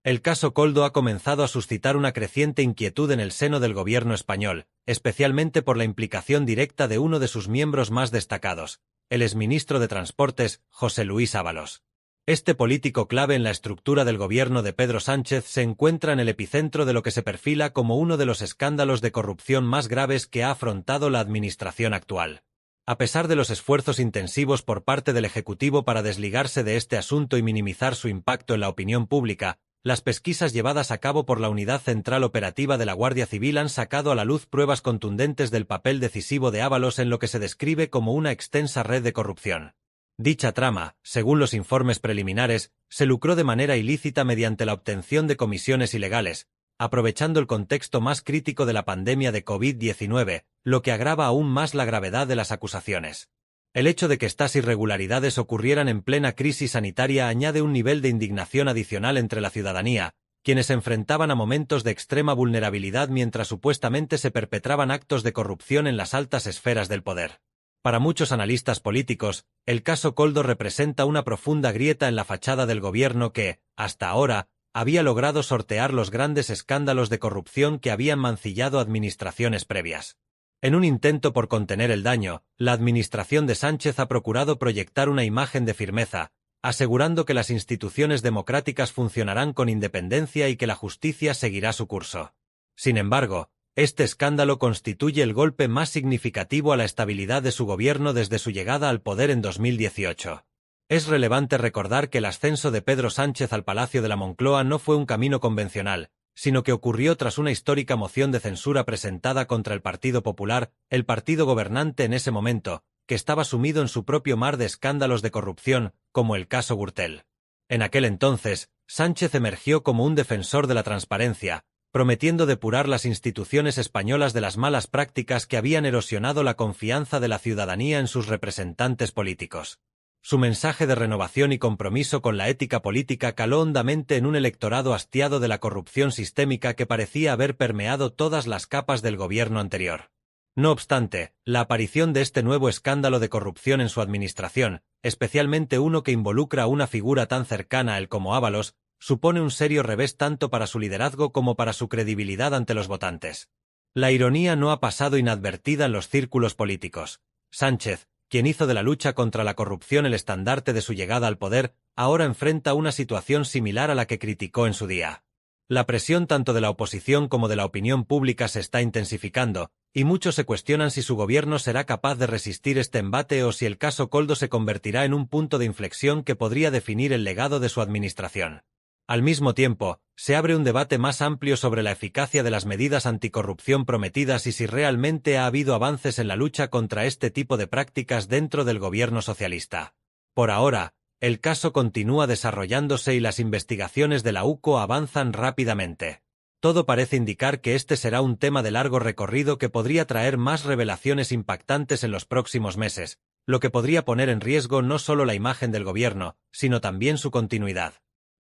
El caso Koldo ha comenzado a suscitar una creciente inquietud en el seno del gobierno español, especialmente por la implicación directa de uno de sus miembros más destacados, el exministro de Transportes, José Luis Ábalos. Este político clave en la estructura del gobierno de Pedro Sánchez se encuentra en el epicentro de lo que se perfila como uno de los escándalos de corrupción más graves que ha afrontado la administración actual. A pesar de los esfuerzos intensivos por parte del Ejecutivo para desligarse de este asunto y minimizar su impacto en la opinión pública, las pesquisas llevadas a cabo por la Unidad Central Operativa de la Guardia Civil han sacado a la luz pruebas contundentes del papel decisivo de Ábalos en lo que se describe como una extensa red de corrupción. Dicha trama, según los informes preliminares, se lucró de manera ilícita mediante la obtención de comisiones ilegales, aprovechando el contexto más crítico de la pandemia de COVID-19, lo que agrava aún más la gravedad de las acusaciones. El hecho de que estas irregularidades ocurrieran en plena crisis sanitaria añade un nivel de indignación adicional entre la ciudadanía, quienes se enfrentaban a momentos de extrema vulnerabilidad mientras supuestamente se perpetraban actos de corrupción en las altas esferas del poder. Para muchos analistas políticos, el caso Koldo representa una profunda grieta en la fachada del gobierno que, hasta ahora, había logrado sortear los grandes escándalos de corrupción que habían mancillado administraciones previas. En un intento por contener el daño, la administración de Sánchez ha procurado proyectar una imagen de firmeza, asegurando que las instituciones democráticas funcionarán con independencia y que la justicia seguirá su curso. Sin embargo, este escándalo constituye el golpe más significativo a la estabilidad de su gobierno desde su llegada al poder en 2018. Es relevante recordar que el ascenso de Pedro Sánchez al Palacio de la Moncloa no fue un camino convencional, sino que ocurrió tras una histórica moción de censura presentada contra el Partido Popular, el partido gobernante en ese momento, que estaba sumido en su propio mar de escándalos de corrupción, como el caso Gürtel. En aquel entonces, Sánchez emergió como un defensor de la transparencia, prometiendo depurar las instituciones españolas de las malas prácticas que habían erosionado la confianza de la ciudadanía en sus representantes políticos. Su mensaje de renovación y compromiso con la ética política caló hondamente en un electorado hastiado de la corrupción sistémica que parecía haber permeado todas las capas del gobierno anterior. No obstante, la aparición de este nuevo escándalo de corrupción en su administración, especialmente uno que involucra a una figura tan cercana a él como Ábalos, supone un serio revés tanto para su liderazgo como para su credibilidad ante los votantes. La ironía no ha pasado inadvertida en los círculos políticos. Sánchez, quien hizo de la lucha contra la corrupción el estandarte de su llegada al poder, ahora enfrenta una situación similar a la que criticó en su día. La presión tanto de la oposición como de la opinión pública se está intensificando, y muchos se cuestionan si su gobierno será capaz de resistir este embate o si el caso Koldo se convertirá en un punto de inflexión que podría definir el legado de su administración. Al mismo tiempo, se abre un debate más amplio sobre la eficacia de las medidas anticorrupción prometidas y si realmente ha habido avances en la lucha contra este tipo de prácticas dentro del gobierno socialista. Por ahora, el caso continúa desarrollándose y las investigaciones de la UCO avanzan rápidamente. Todo parece indicar que este será un tema de largo recorrido que podría traer más revelaciones impactantes en los próximos meses, lo que podría poner en riesgo no solo la imagen del gobierno, sino también su continuidad.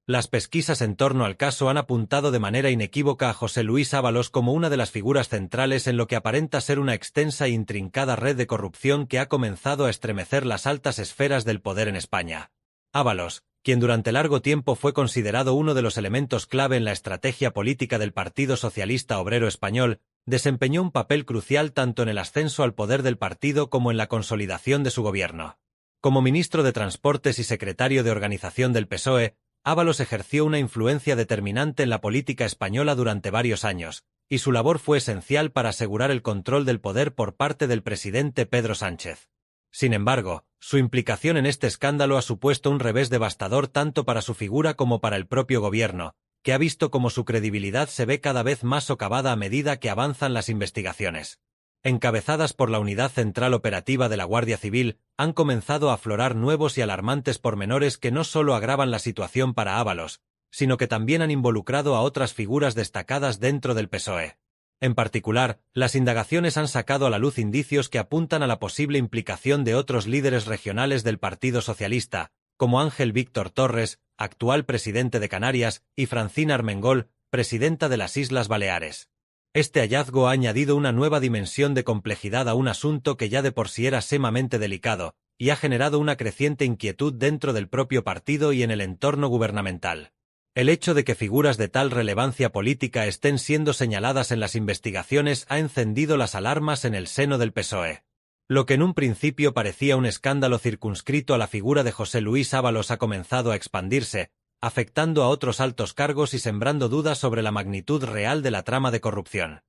Las pesquisas en torno al caso han apuntado de manera inequívoca a José Luis Ábalos como una de las figuras centrales en lo que aparenta ser una extensa e intrincada red de corrupción que ha comenzado a estremecer las altas esferas del poder en España. Ábalos, quien durante largo tiempo fue considerado uno de los elementos clave en la estrategia política del Partido Socialista Obrero Español, desempeñó un papel crucial tanto en el ascenso al poder del partido como en la consolidación de su gobierno. Como ministro de Transportes y secretario de Organización del PSOE, Ábalos ejerció una influencia determinante en la política española durante varios años, y su labor fue esencial para asegurar el control del poder por parte del presidente Pedro Sánchez. Sin embargo, su implicación en este escándalo ha supuesto un revés devastador tanto para su figura como para el propio gobierno, que ha visto cómo su credibilidad se ve cada vez más socavada a medida que avanzan las investigaciones. Encabezadas por la Unidad Central Operativa de la Guardia Civil, han comenzado a aflorar nuevos y alarmantes pormenores que no solo agravan la situación para Ábalos, sino que también han involucrado a otras figuras destacadas dentro del PSOE. En particular, las indagaciones han sacado a la luz indicios que apuntan a la posible implicación de otros líderes regionales del Partido Socialista, como Ángel Víctor Torres, actual presidente de Canarias, y Francina Armengol, presidenta de las Islas Baleares. Este hallazgo ha añadido una nueva dimensión de complejidad a un asunto que ya de por sí era sumamente delicado, y ha generado una creciente inquietud dentro del propio partido y en el entorno gubernamental. El hecho de que figuras de tal relevancia política estén siendo señaladas en las investigaciones ha encendido las alarmas en el seno del PSOE. Lo que en un principio parecía un escándalo circunscrito a la figura de José Luis Ábalos ha comenzado a expandirse, afectando a otros altos cargos y sembrando dudas sobre la magnitud real de la trama de corrupción.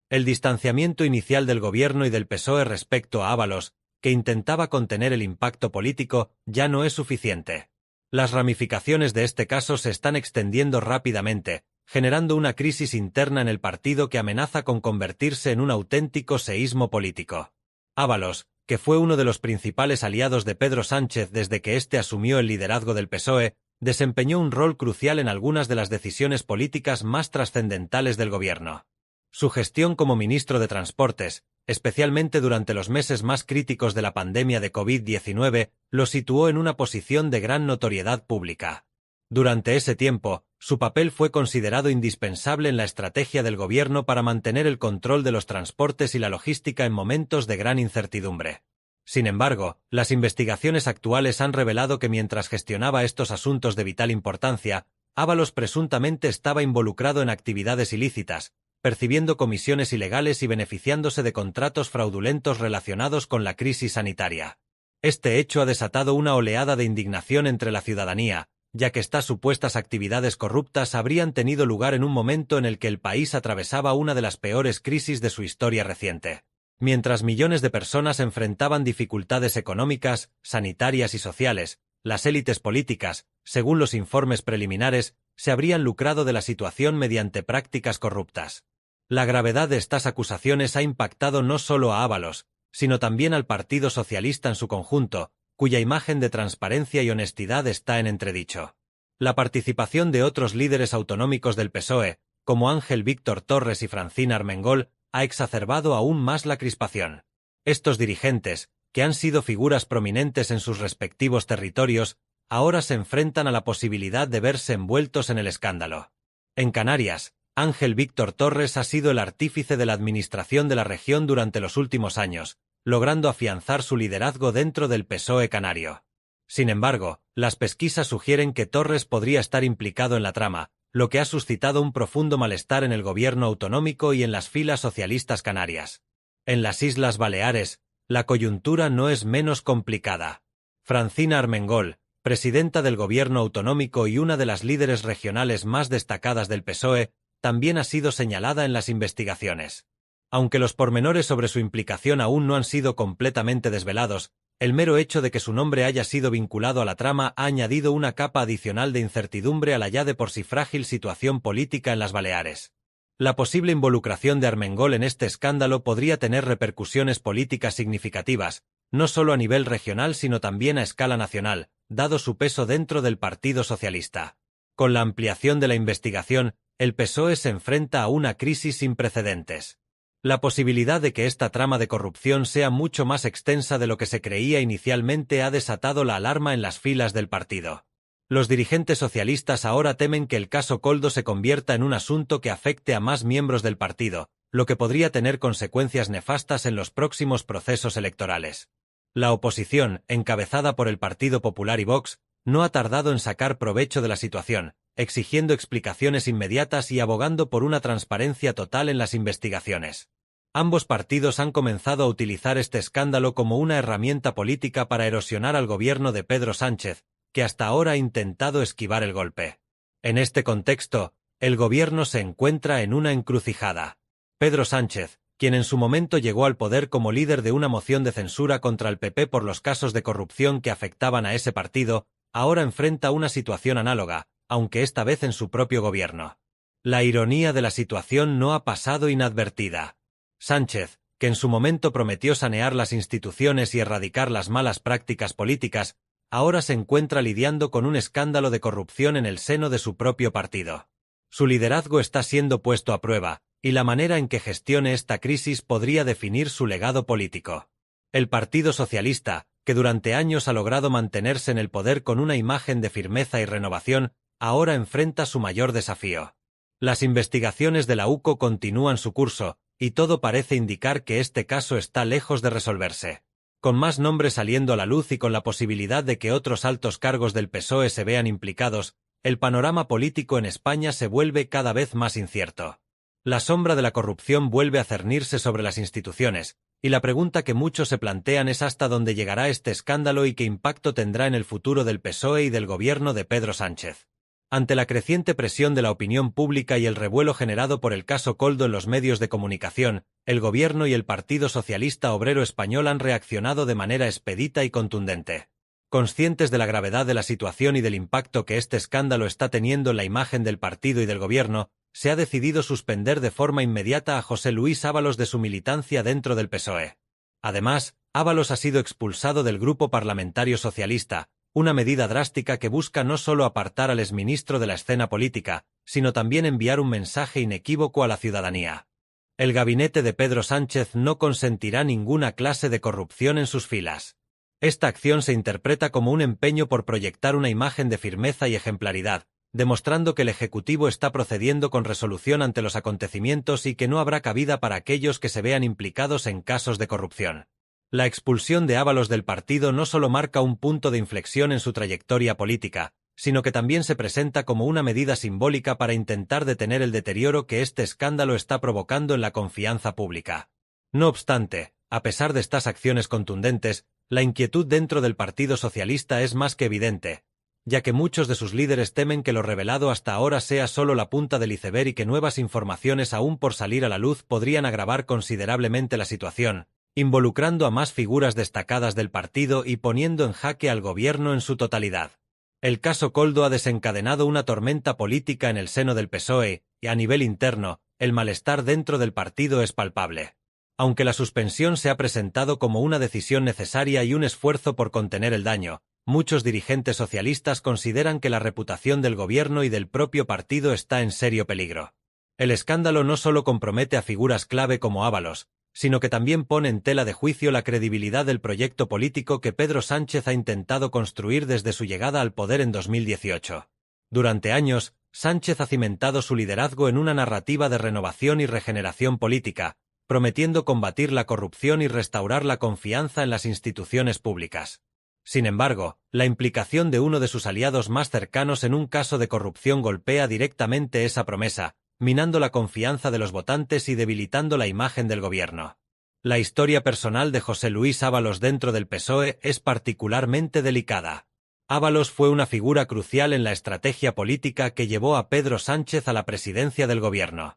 El distanciamiento inicial del gobierno y del PSOE respecto a Ábalos, que intentaba contener el impacto político, ya no es suficiente. Las ramificaciones de este caso se están extendiendo rápidamente, generando una crisis interna en el partido que amenaza con convertirse en un auténtico seísmo político. Ábalos, que fue uno de los principales aliados de Pedro Sánchez desde que éste asumió el liderazgo del PSOE, desempeñó un rol crucial en algunas de las decisiones políticas más trascendentales del gobierno. Su gestión como ministro de Transportes, especialmente durante los meses más críticos de la pandemia de COVID-19, lo situó en una posición de gran notoriedad pública. Durante ese tiempo, su papel fue considerado indispensable en la estrategia del gobierno para mantener el control de los transportes y la logística en momentos de gran incertidumbre. Sin embargo, las investigaciones actuales han revelado que mientras gestionaba estos asuntos de vital importancia, Ábalos presuntamente estaba involucrado en actividades ilícitas, percibiendo comisiones ilegales y beneficiándose de contratos fraudulentos relacionados con la crisis sanitaria. Este hecho ha desatado una oleada de indignación entre la ciudadanía, ya que estas supuestas actividades corruptas habrían tenido lugar en un momento en el que el país atravesaba una de las peores crisis de su historia reciente. Mientras millones de personas enfrentaban dificultades económicas, sanitarias y sociales, las élites políticas, según los informes preliminares, se habrían lucrado de la situación mediante prácticas corruptas. La gravedad de estas acusaciones ha impactado no solo a Ábalos, sino también al Partido Socialista en su conjunto, cuya imagen de transparencia y honestidad está en entredicho. La participación de otros líderes autonómicos del PSOE, como Ángel Víctor Torres y Francina Armengol, ha exacerbado aún más la crispación. Estos dirigentes, que han sido figuras prominentes en sus respectivos territorios, ahora se enfrentan a la posibilidad de verse envueltos en el escándalo. En Canarias, Ángel Víctor Torres ha sido el artífice de la administración de la región durante los últimos años, logrando afianzar su liderazgo dentro del PSOE canario. Sin embargo, las pesquisas sugieren que Torres podría estar implicado en la trama, lo que ha suscitado un profundo malestar en el gobierno autonómico y en las filas socialistas canarias. En las Islas Baleares, la coyuntura no es menos complicada. Francina Armengol, presidenta del gobierno autonómico y una de las líderes regionales más destacadas del PSOE, también ha sido señalada en las investigaciones. Aunque los pormenores sobre su implicación aún no han sido completamente desvelados, el mero hecho de que su nombre haya sido vinculado a la trama ha añadido una capa adicional de incertidumbre a la ya de por sí frágil situación política en las Baleares. La posible involucración de Armengol en este escándalo podría tener repercusiones políticas significativas, no solo a nivel regional sino también a escala nacional, dado su peso dentro del Partido Socialista. Con la ampliación de la investigación, el PSOE se enfrenta a una crisis sin precedentes. La posibilidad de que esta trama de corrupción sea mucho más extensa de lo que se creía inicialmente ha desatado la alarma en las filas del partido. Los dirigentes socialistas ahora temen que el caso Koldo se convierta en un asunto que afecte a más miembros del partido, lo que podría tener consecuencias nefastas en los próximos procesos electorales. La oposición, encabezada por el Partido Popular y Vox, no ha tardado en sacar provecho de la situación, exigiendo explicaciones inmediatas y abogando por una transparencia total en las investigaciones. Ambos partidos han comenzado a utilizar este escándalo como una herramienta política para erosionar al gobierno de Pedro Sánchez, que hasta ahora ha intentado esquivar el golpe. En este contexto, el gobierno se encuentra en una encrucijada. Pedro Sánchez, quien en su momento llegó al poder como líder de una moción de censura contra el PP por los casos de corrupción que afectaban a ese partido, ahora enfrenta una situación análoga, aunque esta vez en su propio gobierno. La ironía de la situación no ha pasado inadvertida. Sánchez, que en su momento prometió sanear las instituciones y erradicar las malas prácticas políticas, ahora se encuentra lidiando con un escándalo de corrupción en el seno de su propio partido. Su liderazgo está siendo puesto a prueba, y la manera en que gestione esta crisis podría definir su legado político. El Partido Socialista, que durante años ha logrado mantenerse en el poder con una imagen de firmeza y renovación, ahora enfrenta su mayor desafío. Las investigaciones de la UCO continúan su curso, y todo parece indicar que este caso está lejos de resolverse. Con más nombres saliendo a la luz y con la posibilidad de que otros altos cargos del PSOE se vean implicados, el panorama político en España se vuelve cada vez más incierto. La sombra de la corrupción vuelve a cernirse sobre las instituciones, y la pregunta que muchos se plantean es hasta dónde llegará este escándalo y qué impacto tendrá en el futuro del PSOE y del gobierno de Pedro Sánchez. Ante la creciente presión de la opinión pública y el revuelo generado por el caso Koldo en los medios de comunicación, el gobierno y el Partido Socialista Obrero Español han reaccionado de manera expedita y contundente. Conscientes de la gravedad de la situación y del impacto que este escándalo está teniendo en la imagen del partido y del gobierno, se ha decidido suspender de forma inmediata a José Luis Ábalos de su militancia dentro del PSOE. Además, Ábalos ha sido expulsado del Grupo Parlamentario Socialista, una medida drástica que busca no solo apartar al exministro de la escena política, sino también enviar un mensaje inequívoco a la ciudadanía. El gabinete de Pedro Sánchez no consentirá ninguna clase de corrupción en sus filas. Esta acción se interpreta como un empeño por proyectar una imagen de firmeza y ejemplaridad, demostrando que el Ejecutivo está procediendo con resolución ante los acontecimientos y que no habrá cabida para aquellos que se vean implicados en casos de corrupción. La expulsión de Ábalos del partido no solo marca un punto de inflexión en su trayectoria política, sino que también se presenta como una medida simbólica para intentar detener el deterioro que este escándalo está provocando en la confianza pública. No obstante, a pesar de estas acciones contundentes, la inquietud dentro del Partido Socialista es más que evidente, ya que muchos de sus líderes temen que lo revelado hasta ahora sea solo la punta del iceberg y que nuevas informaciones aún por salir a la luz podrían agravar considerablemente la situación, involucrando a más figuras destacadas del partido y poniendo en jaque al gobierno en su totalidad. El caso Koldo ha desencadenado una tormenta política en el seno del PSOE, y a nivel interno, el malestar dentro del partido es palpable. Aunque la suspensión se ha presentado como una decisión necesaria y un esfuerzo por contener el daño, muchos dirigentes socialistas consideran que la reputación del gobierno y del propio partido está en serio peligro. El escándalo no solo compromete a figuras clave como Ábalos, sino que también pone en tela de juicio la credibilidad del proyecto político que Pedro Sánchez ha intentado construir desde su llegada al poder en 2018. Durante años, Sánchez ha cimentado su liderazgo en una narrativa de renovación y regeneración política, prometiendo combatir la corrupción y restaurar la confianza en las instituciones públicas. Sin embargo, la implicación de uno de sus aliados más cercanos en un caso de corrupción golpea directamente esa promesa, minando la confianza de los votantes y debilitando la imagen del gobierno. La historia personal de José Luis Ábalos dentro del PSOE es particularmente delicada. Ábalos fue una figura crucial en la estrategia política que llevó a Pedro Sánchez a la presidencia del gobierno.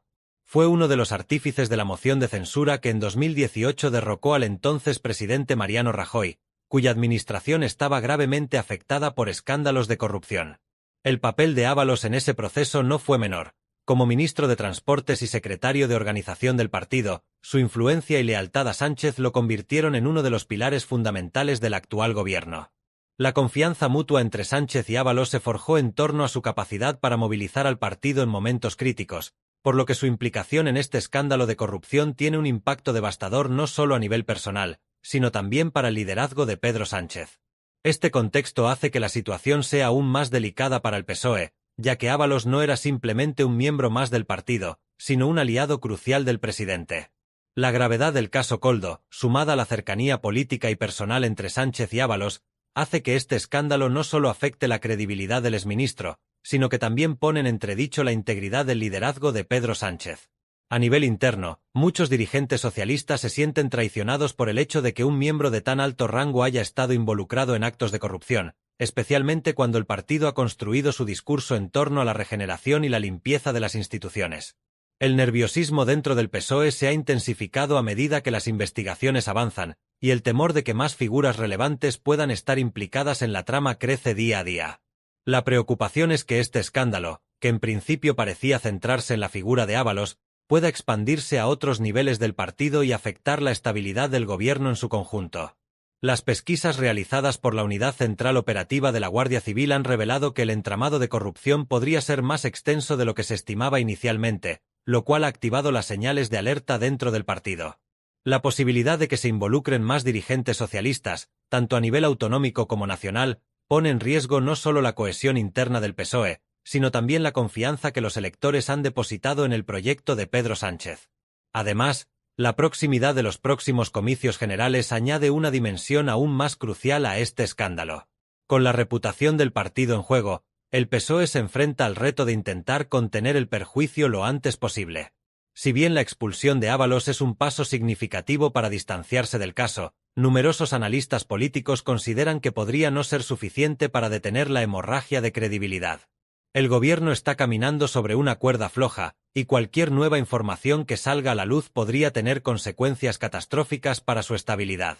Fue uno de los artífices de la moción de censura que en 2018 derrocó al entonces presidente Mariano Rajoy, cuya administración estaba gravemente afectada por escándalos de corrupción. El papel de Ábalos en ese proceso no fue menor. Como ministro de Transportes y secretario de organización del partido, su influencia y lealtad a Sánchez lo convirtieron en uno de los pilares fundamentales del actual gobierno. La confianza mutua entre Sánchez y Ábalos se forjó en torno a su capacidad para movilizar al partido en momentos críticos, por lo que su implicación en este escándalo de corrupción tiene un impacto devastador no solo a nivel personal, sino también para el liderazgo de Pedro Sánchez. Este contexto hace que la situación sea aún más delicada para el PSOE, ya que Ábalos no era simplemente un miembro más del partido, sino un aliado crucial del presidente. La gravedad del caso Koldo, sumada a la cercanía política y personal entre Sánchez y Ábalos, hace que este escándalo no solo afecte la credibilidad del exministro, sino que también pone en entredicho la integridad del liderazgo de Pedro Sánchez. A nivel interno, muchos dirigentes socialistas se sienten traicionados por el hecho de que un miembro de tan alto rango haya estado involucrado en actos de corrupción, especialmente cuando el partido ha construido su discurso en torno a la regeneración y la limpieza de las instituciones. El nerviosismo dentro del PSOE se ha intensificado a medida que las investigaciones avanzan, y el temor de que más figuras relevantes puedan estar implicadas en la trama crece día a día. La preocupación es que este escándalo, que en principio parecía centrarse en la figura de Ábalos, pueda expandirse a otros niveles del partido y afectar la estabilidad del gobierno en su conjunto. Las pesquisas realizadas por la Unidad Central Operativa de la Guardia Civil han revelado que el entramado de corrupción podría ser más extenso de lo que se estimaba inicialmente, lo cual ha activado las señales de alerta dentro del partido. La posibilidad de que se involucren más dirigentes socialistas, tanto a nivel autonómico como nacional, pone en riesgo no solo la cohesión interna del PSOE, sino también la confianza que los electores han depositado en el proyecto de Pedro Sánchez. Además, la proximidad de los próximos comicios generales añade una dimensión aún más crucial a este escándalo. Con la reputación del partido en juego, El PSOE se enfrenta al reto de intentar contener el perjuicio lo antes posible. Si bien la expulsión de Ábalos es un paso significativo para distanciarse del caso, numerosos analistas políticos consideran que podría no ser suficiente para detener la hemorragia de credibilidad. El gobierno está caminando sobre una cuerda floja, y cualquier nueva información que salga a la luz podría tener consecuencias catastróficas para su estabilidad.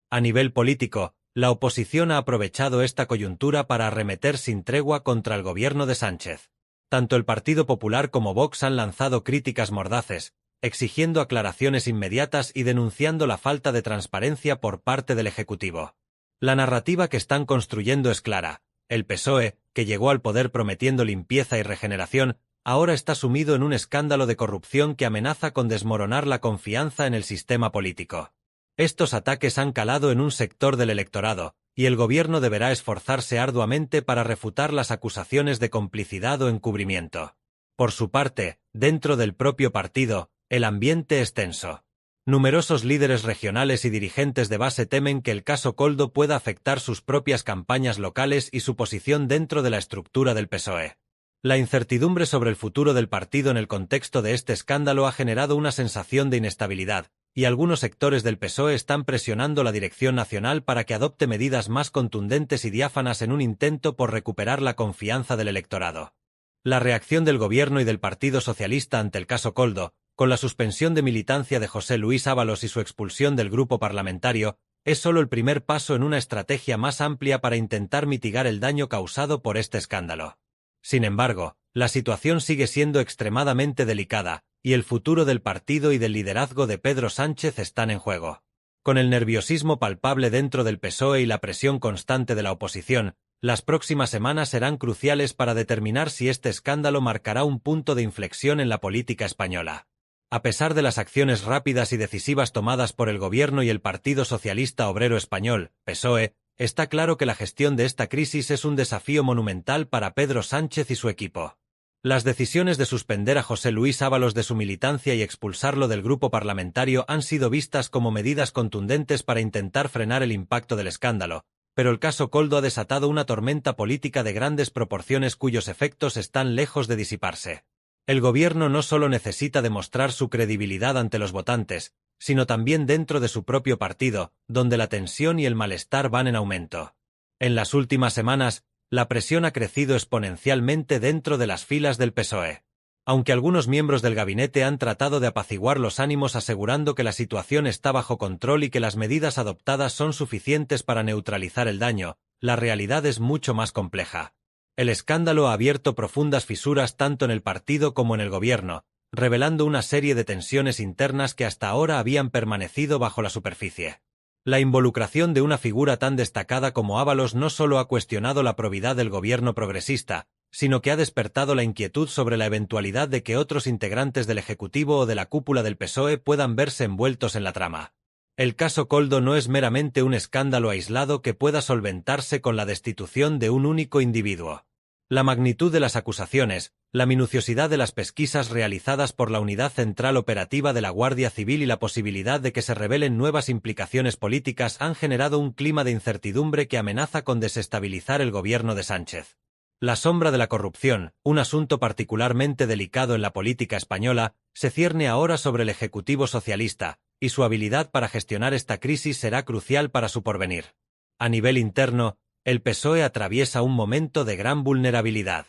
A nivel político, la oposición ha aprovechado esta coyuntura para arremeter sin tregua contra el gobierno de Sánchez. Tanto el Partido Popular como Vox han lanzado críticas mordaces, exigiendo aclaraciones inmediatas y denunciando la falta de transparencia por parte del Ejecutivo. La narrativa que están construyendo es clara. El PSOE, que llegó al poder prometiendo limpieza y regeneración, ahora está sumido en un escándalo de corrupción que amenaza con desmoronar la confianza en el sistema político. Estos ataques han calado en un sector del electorado, y el gobierno deberá esforzarse arduamente para refutar las acusaciones de complicidad o encubrimiento. Por su parte, dentro del propio partido, el ambiente es tenso. Numerosos líderes regionales y dirigentes de base temen que el caso Koldo pueda afectar sus propias campañas locales y su posición dentro de la estructura del PSOE. La incertidumbre sobre el futuro del partido en el contexto de este escándalo ha generado una sensación de inestabilidad, y algunos sectores del PSOE están presionando la dirección nacional para que adopte medidas más contundentes y diáfanas en un intento por recuperar la confianza del electorado. La reacción del gobierno y del Partido Socialista ante el caso Koldo, con la suspensión de militancia de José Luis Ábalos y su expulsión del grupo parlamentario, es solo el primer paso en una estrategia más amplia para intentar mitigar el daño causado por este escándalo. Sin embargo, la situación sigue siendo extremadamente delicada, y el futuro del partido y del liderazgo de Pedro Sánchez están en juego. Con el nerviosismo palpable dentro del PSOE y la presión constante de la oposición, las próximas semanas serán cruciales para determinar si este escándalo marcará un punto de inflexión en la política española. A pesar de las acciones rápidas y decisivas tomadas por el gobierno y el Partido Socialista Obrero Español, PSOE, está claro que la gestión de esta crisis es un desafío monumental para Pedro Sánchez y su equipo. Las decisiones de suspender a José Luis Ábalos de su militancia y expulsarlo del grupo parlamentario han sido vistas como medidas contundentes para intentar frenar el impacto del escándalo, pero el caso Koldo ha desatado una tormenta política de grandes proporciones cuyos efectos están lejos de disiparse. El gobierno no solo necesita demostrar su credibilidad ante los votantes, sino también dentro de su propio partido, donde la tensión y el malestar van en aumento. En las últimas semanas, la presión ha crecido exponencialmente dentro de las filas del PSOE. Aunque algunos miembros del gabinete han tratado de apaciguar los ánimos asegurando que la situación está bajo control y que las medidas adoptadas son suficientes para neutralizar el daño, la realidad es mucho más compleja. El escándalo ha abierto profundas fisuras tanto en el partido como en el gobierno, revelando una serie de tensiones internas que hasta ahora habían permanecido bajo la superficie. La involucración de una figura tan destacada como Ábalos no solo ha cuestionado la probidad del gobierno progresista, sino que ha despertado la inquietud sobre la eventualidad de que otros integrantes del Ejecutivo o de la cúpula del PSOE puedan verse envueltos en la trama. El caso Koldo no es meramente un escándalo aislado que pueda solventarse con la destitución de un único individuo. La magnitud de las acusaciones, la minuciosidad de las pesquisas realizadas por la Unidad Central Operativa de la Guardia Civil y la posibilidad de que se revelen nuevas implicaciones políticas han generado un clima de incertidumbre que amenaza con desestabilizar el gobierno de Sánchez. La sombra de la corrupción, un asunto particularmente delicado en la política española, se cierne ahora sobre el Ejecutivo socialista, y su habilidad para gestionar esta crisis será crucial para su porvenir. A nivel interno, el PSOE atraviesa un momento de gran vulnerabilidad.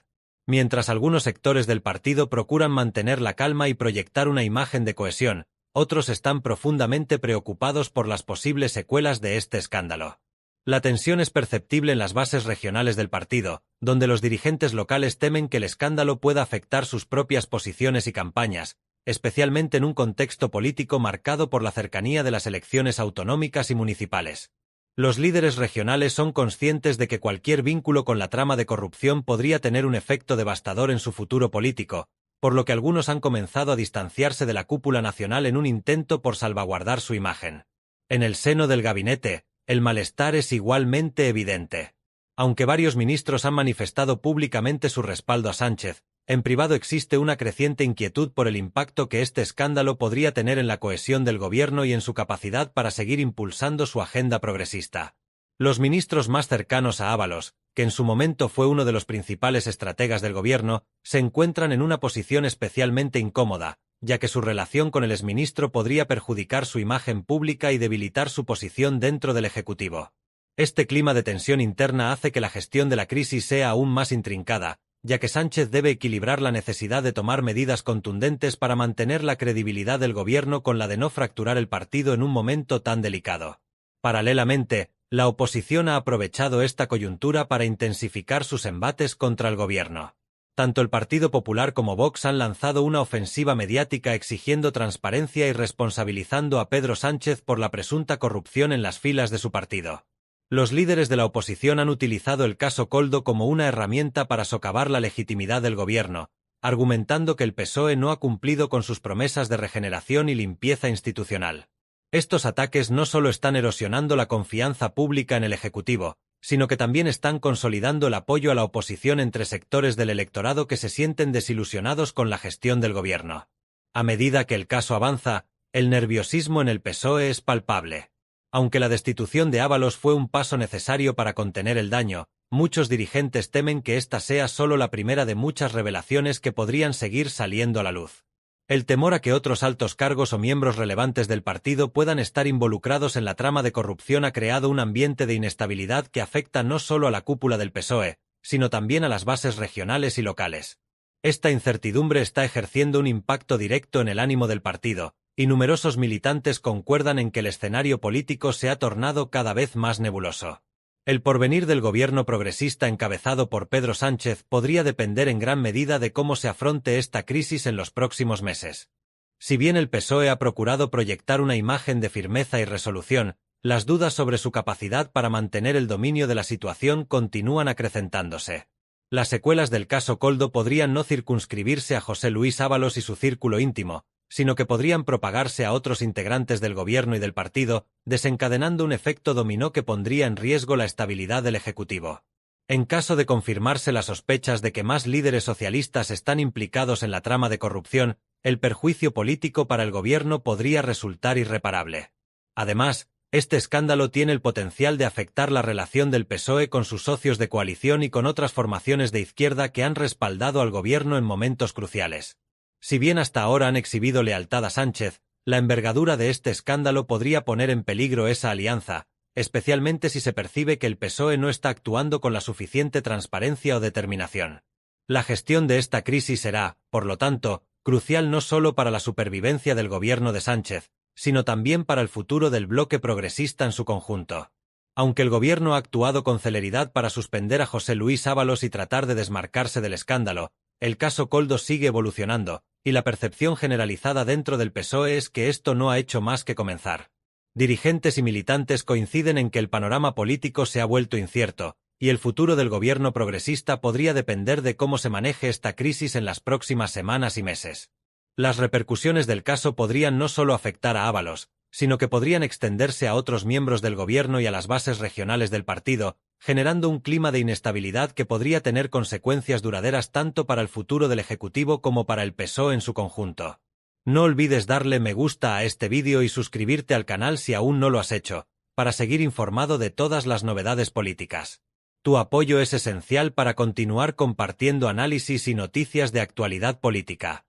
Mientras algunos sectores del partido procuran mantener la calma y proyectar una imagen de cohesión, otros están profundamente preocupados por las posibles secuelas de este escándalo. La tensión es perceptible en las bases regionales del partido, donde los dirigentes locales temen que el escándalo pueda afectar sus propias posiciones y campañas, especialmente en un contexto político marcado por la cercanía de las elecciones autonómicas y municipales. Los líderes regionales son conscientes de que cualquier vínculo con la trama de corrupción podría tener un efecto devastador en su futuro político, por lo que algunos han comenzado a distanciarse de la cúpula nacional en un intento por salvaguardar su imagen. En el seno del gabinete, el malestar es igualmente evidente. Aunque varios ministros han manifestado públicamente su respaldo a Sánchez, en privado existe una creciente inquietud por el impacto que este escándalo podría tener en la cohesión del gobierno y en su capacidad para seguir impulsando su agenda progresista. Los ministros más cercanos a Ábalos, que en su momento fue uno de los principales estrategas del gobierno, se encuentran en una posición especialmente incómoda, ya que su relación con el exministro podría perjudicar su imagen pública y debilitar su posición dentro del Ejecutivo. Este clima de tensión interna hace que la gestión de la crisis sea aún más intrincada, ya que Sánchez debe equilibrar la necesidad de tomar medidas contundentes para mantener la credibilidad del gobierno con la de no fracturar el partido en un momento tan delicado. Paralelamente, la oposición ha aprovechado esta coyuntura para intensificar sus embates contra el gobierno. Tanto el Partido Popular como Vox han lanzado una ofensiva mediática exigiendo transparencia y responsabilizando a Pedro Sánchez por la presunta corrupción en las filas de su partido. Los líderes de la oposición han utilizado el caso Koldo como una herramienta para socavar la legitimidad del gobierno, argumentando que el PSOE no ha cumplido con sus promesas de regeneración y limpieza institucional. Estos ataques no solo están erosionando la confianza pública en el Ejecutivo, sino que también están consolidando el apoyo a la oposición entre sectores del electorado que se sienten desilusionados con la gestión del gobierno. A medida que el caso avanza, el nerviosismo en el PSOE es palpable. Aunque la destitución de Ábalos fue un paso necesario para contener el daño, muchos dirigentes temen que esta sea solo la primera de muchas revelaciones que podrían seguir saliendo a la luz. El temor a que otros altos cargos o miembros relevantes del partido puedan estar involucrados en la trama de corrupción ha creado un ambiente de inestabilidad que afecta no solo a la cúpula del PSOE, sino también a las bases regionales y locales. Esta incertidumbre está ejerciendo un impacto directo en el ánimo del partido, y numerosos militantes concuerdan en que el escenario político se ha tornado cada vez más nebuloso. El porvenir del gobierno progresista encabezado por Pedro Sánchez podría depender en gran medida de cómo se afronte esta crisis en los próximos meses. Si bien el PSOE ha procurado proyectar una imagen de firmeza y resolución, las dudas sobre su capacidad para mantener el dominio de la situación continúan acrecentándose. Las secuelas del caso Koldo podrían no circunscribirse a José Luis Ábalos y su círculo íntimo, sino que podrían propagarse a otros integrantes del gobierno y del partido, desencadenando un efecto dominó que pondría en riesgo la estabilidad del Ejecutivo. En caso de confirmarse las sospechas de que más líderes socialistas están implicados en la trama de corrupción, el perjuicio político para el gobierno podría resultar irreparable. Además, este escándalo tiene el potencial de afectar la relación del PSOE con sus socios de coalición y con otras formaciones de izquierda que han respaldado al gobierno en momentos cruciales. Si bien hasta ahora han exhibido lealtad a Sánchez, la envergadura de este escándalo podría poner en peligro esa alianza, especialmente si se percibe que el PSOE no está actuando con la suficiente transparencia o determinación. La gestión de esta crisis será, por lo tanto, crucial no solo para la supervivencia del gobierno de Sánchez, sino también para el futuro del bloque progresista en su conjunto. Aunque el gobierno ha actuado con celeridad para suspender a José Luis Ábalos y tratar de desmarcarse del escándalo, el caso Koldo sigue evolucionando, y la percepción generalizada dentro del PSOE es que esto no ha hecho más que comenzar. Dirigentes y militantes coinciden en que el panorama político se ha vuelto incierto, y el futuro del gobierno progresista podría depender de cómo se maneje esta crisis en las próximas semanas y meses. Las repercusiones del caso podrían no solo afectar a Ábalos, sino que podrían extenderse a otros miembros del gobierno y a las bases regionales del partido, generando un clima de inestabilidad que podría tener consecuencias duraderas tanto para el futuro del Ejecutivo como para el PSOE en su conjunto. No olvides darle me gusta a este vídeo y suscribirte al canal si aún no lo has hecho, para seguir informado de todas las novedades políticas. Tu apoyo es esencial para continuar compartiendo análisis y noticias de actualidad política.